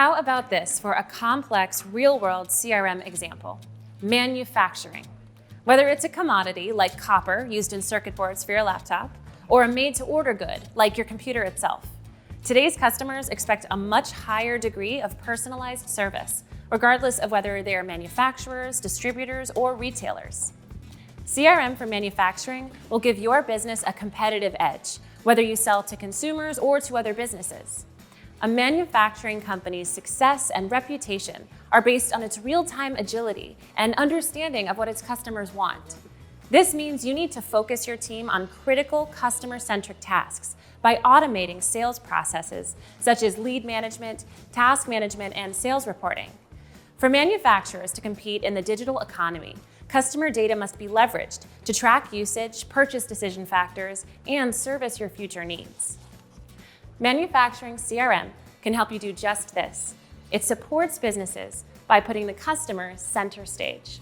How about this for a complex real-world CRM example? Manufacturing. Whether it's a commodity like copper used in circuit boards for your laptop, or a made-to-order good like your computer itself, today's customers expect a much higher degree of personalized service, regardless of whether they are manufacturers, distributors, or retailers. CRM for manufacturing will give your business a competitive edge, whether you sell to consumers or to other businesses. A manufacturing company's success and reputation are based on its real-time agility and understanding of what its customers want. This means you need to focus your team on critical customer-centric tasks by automating sales processes such as lead management, task management, and sales reporting. For manufacturers to compete in the digital economy, customer data must be leveraged to track usage, purchase decision factors, and service your future needs. Manufacturing CRM can help you do just this. It supports businesses by putting the customer center stage.